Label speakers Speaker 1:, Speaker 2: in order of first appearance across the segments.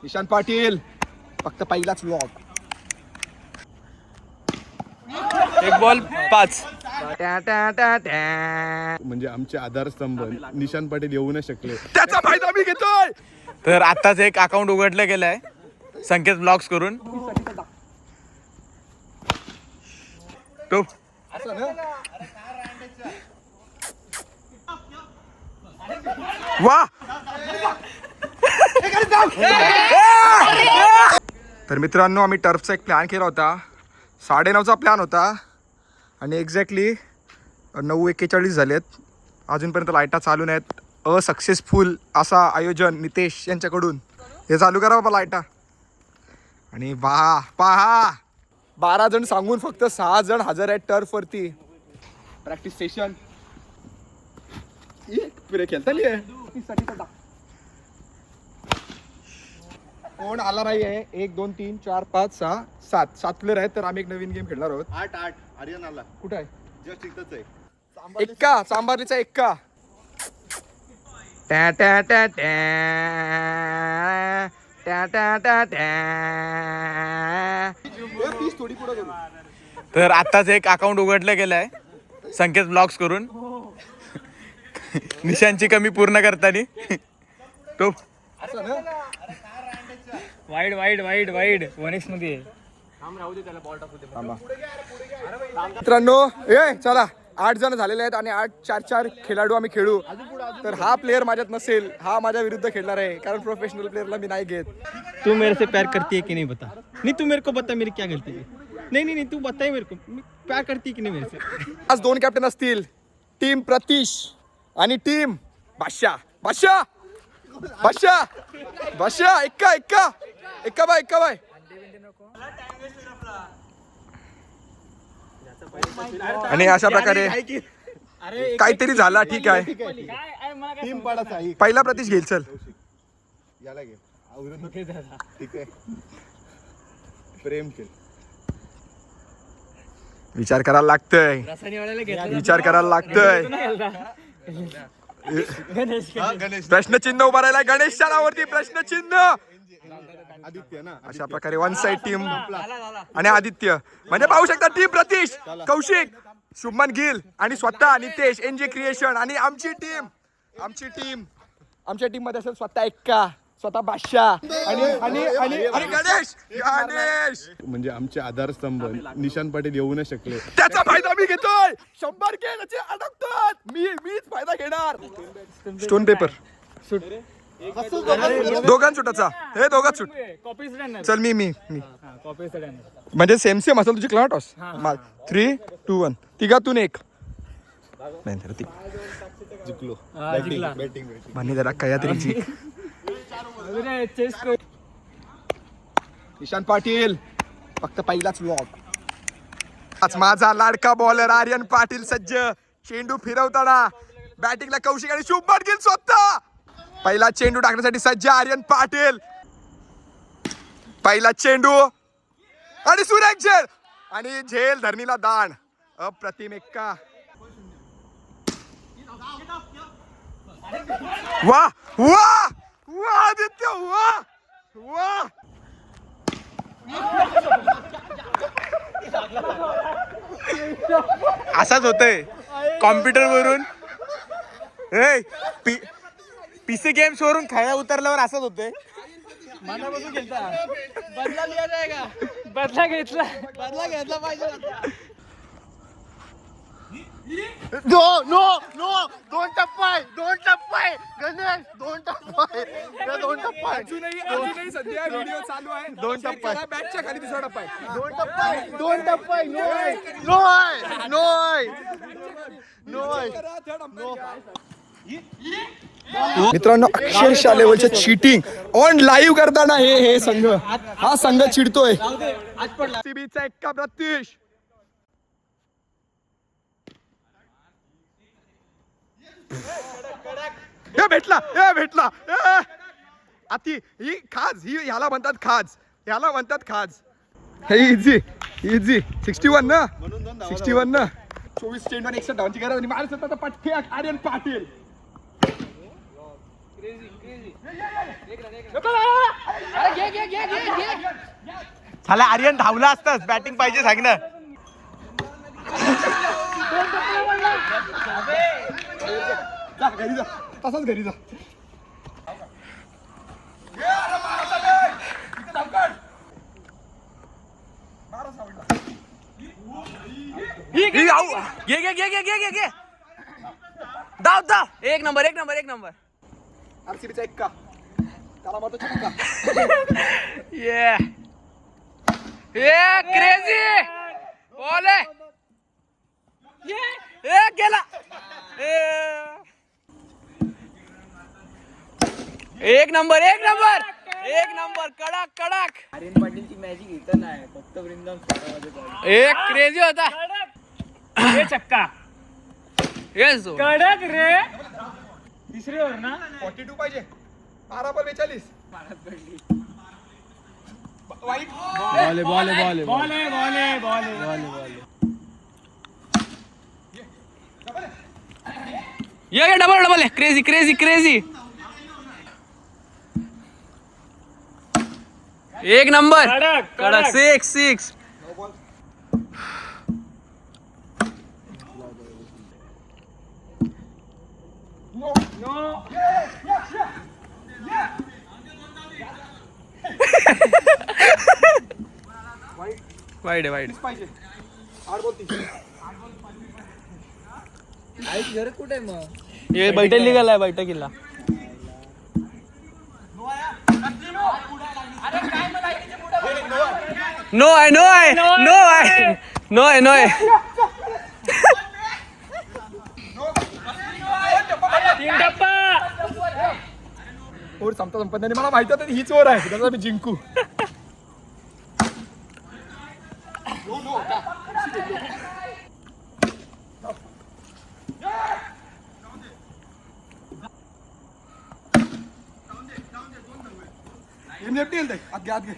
Speaker 1: निशांत पाटील फक्त पहिलाच व्लॉग.
Speaker 2: एक बॉल 5.
Speaker 3: म्हणजे आमचे आधारस्तंभ निशांत पाटील येऊ नाही शकले.
Speaker 1: त्याचा फायदा मी घेतोय.
Speaker 2: तर आताच एक अकाउंट उघडलं गेलंय संकेत ब्लॉग्स करून. तो
Speaker 1: वा. तर मित्रांनो आम्ही टर्फचा एक प्लॅन केला होता. 9:30चा प्लॅन होता आणि एक्झॅक्टली 9:41 झालेत. अजूनपर्यंत लाईटा चालू नाहीत. असक्सेसफुल असा आयोजन नितेश यांच्याकडून. हे चालू करा बाबा लाईटा. आणि पहा 12 जण सांगून फक्त 6 जण हजर आहेत टर्फवरती. प्रॅक्टिस सेशन पुरे खेळता कोण आला नाही आहे. 1 2 3 4 5 6 7 प्लेअर आहेत. तर आम्ही एक नवीन गेम खेळणार आहोत.
Speaker 3: 8 आर्यन आला.
Speaker 1: कुठं आहे?
Speaker 3: जस्ट इथंच आहे.
Speaker 1: एक्का चांबारलीचा एक्का. टॅ टॅ टॅ टॅ टॅ टॅ टॅ टॅ. थोडी पुढे करू.
Speaker 2: तर आताच एक अकाउंट उघडलं गेलंय संकेत ब्लॉग्स करून. निशांची कमी पूर्ण करताना तो
Speaker 1: असं ना.
Speaker 4: वाईड 1x मध्ये.
Speaker 1: मित्रांनो चला 8 जण झालेले आहेत आणि 8 4 खेळाडू आम्ही खेळू. तर हा प्लेअर माझ्यात नसेल. हा माझ्या विरुद्ध खेळणार आहे कारण प्रोफेशनल प्लेअरला मी नाही घेत.
Speaker 4: तू मेरे से प्यार करती है कि नहीं बता. नहीं तू मेरे को बता मेरी क्या गलती है. नहीं तू बताई मेरे को प्यार करती है कि नहीं मेरे से.
Speaker 1: आज 2 कॅप्टन असतील. टीम प्रतीश आणि टीम बादशाह. एक्का बाय. आणि अशा प्रकारे काहीतरी झाला. ठीक आहे
Speaker 3: टीम पाडाचा आहे.
Speaker 1: पहिला प्रतीश घेईल. चल
Speaker 3: याला घे. ठीक आहे. प्रेम केल.
Speaker 1: विचार करायला लागतंय. प्रश्नचिन्ह उभा राहिलाय गणेशच्या नावावरती. प्रश्नचिन्ह.
Speaker 3: आदित्य ना.
Speaker 1: अशा प्रकारे 1 साइड टीम आणि आदित्य म्हणजे पाहू शकता टीम प्रतीश, कौशिक, शुभमन गिल आणि स्वतः नितेश एनजे क्रिएशन. आणि आमची टीम आमच्या टीम मध्ये असेल स्वतः एक्का, स्वतः बादशाह आणि गणेश.
Speaker 3: म्हणजे आमचे आधारस्तंभ निशांत पाटील येऊ नाही शकले.
Speaker 1: त्याचा फायदा मी घेतोय. 100 के त्याचे अडकतात. मीच फायदा घेणार. स्टोन पेपर दोघां सुटाचा. हे दोघात सुट. चल मी म्हणजे सेम असेल तुझी क्लाउट टॉस. 3 2 1 तिघातून एक.
Speaker 3: जिंकलो.
Speaker 1: म्हणे जरा काहीतरी. निशांत पाटील फक्त पहिलाच व्लॉग. आज माझा लाडका बॉलर आर्यन पाटील सज्ज. चेंडू फिरवताना बॅटिंगला कौशिक आणि शुभमन गिल स्वतः. पहिला चेंडू टाकण्यासाठी सज्ज आर्यन पाटील. पहिला चेंडू आणि सुरेख झेल आणि झेल धरणीला दाण. अप्रतिम एक्का. वा आदित्य वा.
Speaker 2: असाच होतंय कॉम्प्युटर वरून. पीसी गेम्स वरून खेळा उतरल्यावर असंच होतंय.
Speaker 4: मनापासून खेळता. बदला लिया जाएगा. बदला घेतला पाहिजे.
Speaker 3: दोन टप्पाय गणेश. दोन टप्पाय
Speaker 1: अजूनही सध्या व्हिडिओ चालू आहे.
Speaker 3: 2 टप्पा.
Speaker 1: बॅटच्या खाली दुसरा टप्पा आहे.
Speaker 3: 2 टप्पाय.
Speaker 1: मित्रांनो अक्षरशः लेवलचं चीटिंग ऑन लाईव्ह करताना हे संघ हा संघ चिडतोय. सीबीचा एक्का प्रतीश. हे भेटला. अति ही खाज. ह्याला म्हणतात खाज. हे इझी 61 ना. 24 चेंडूवर 61 धावांची गरज आणि मारत होता पठ्ठे आर्यन पाटील.
Speaker 2: झाला आर्यन धावला असतास बॅटिंग पाहिजे सांग ना.
Speaker 1: तसाच घरी जा.
Speaker 2: घे धाव धाव. एक नंबर.
Speaker 1: आरसीबीचा एक का त्याला मारतो चक्का.
Speaker 2: ये क्रेझी बॉल आहे. गेला. एक नंबर कडक.
Speaker 5: आर्यन पाटीलची मॅजिक इथं नाही फक्त वृंदावन.
Speaker 2: एक क्रेझी होता.
Speaker 5: चक्का
Speaker 2: येस
Speaker 5: कडक रे. तिसरीवर ना
Speaker 1: 42 पाहिजे. 12 बॉल 42. वाईट.
Speaker 5: बॉल
Speaker 2: ये डबल आहे. क्रेझी. एक नंबर कडक. 6 वाईट
Speaker 1: पाहिजे. 8 बॉल 30.
Speaker 5: आईची गरज कुठे आहे मग.
Speaker 2: हे बैठक निघालाय बैठकीला. नो आहे.
Speaker 1: ओर संपत मला माहिती होतं हीच ओर आहे त्याचा मी जिंकू. आत घे.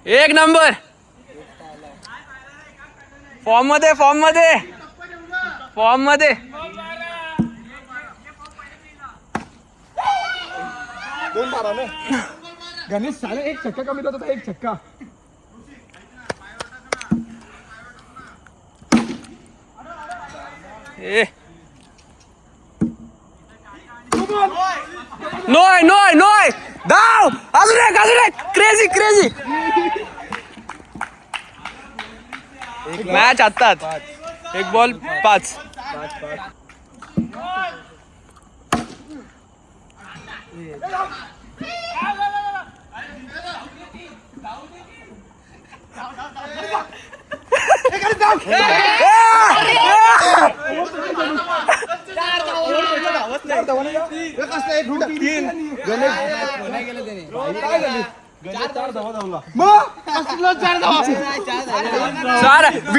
Speaker 2: एक नंबर. फॉर्म मध्ये
Speaker 1: 2 मारा ना. गणेश साले एक छक्का कमी होता. एक छक्का.
Speaker 2: नो धाव. अजून एक क्रेझी. मॅच आत्ताच. एक बॉल 5.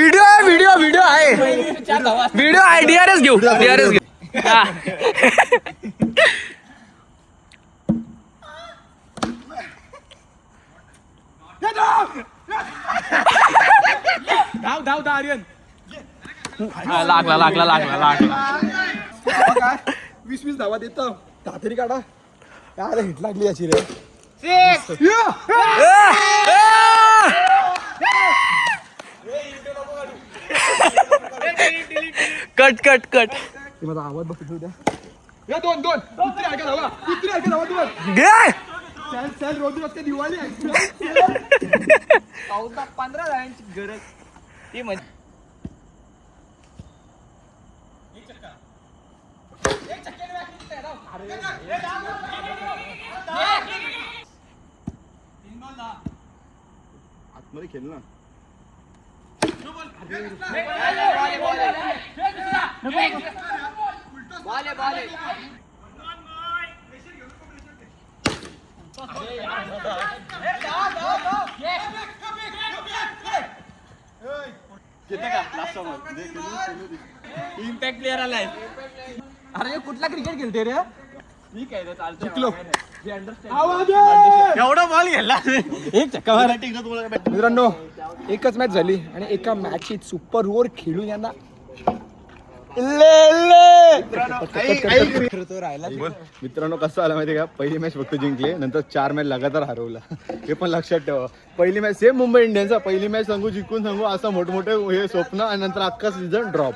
Speaker 2: व्हिडिओ आहे. DRS घेऊ.
Speaker 1: धाव आर्यन.
Speaker 2: लागला.
Speaker 1: 20 धावा देतो. तरी काढा. अरे हिट लागली याची रे.
Speaker 2: कट.
Speaker 1: माझा आवाज बघतो द्या. या 2 कुत्री ऐका धावा 2. चल रोज रस्ते दिवाळी आहे.
Speaker 5: 15 धावांची गरज ती म्हणजे.
Speaker 3: आतमध्ये खेळ ना.
Speaker 5: इम्पॅक्ट प्लेअर आलाय.
Speaker 1: अरे कुठला क्रिकेट खेळते रे.
Speaker 5: ठीक आहे चालतो.
Speaker 2: एवढा बॉल गेला.
Speaker 1: एक चक्का मारा. मित्रांनो एकच मॅच झाली आणि एका मॅचची सुपर ओव्हर खेळून यांना
Speaker 3: मित्रांनो कसं आलं माहिती का, पहिली मॅच फक्त जिंकले, नंतर 4 मॅच लगातार हरवला. हे पण लक्षात ठेवा. पहिली मॅच सेम मुंबई इंडियन्सचा, पहिली मॅच सांगू जिंकून सांगू असं मोठमोठे हे स्वप्न आणि नंतर अख्खा सीझन ड्रॉप.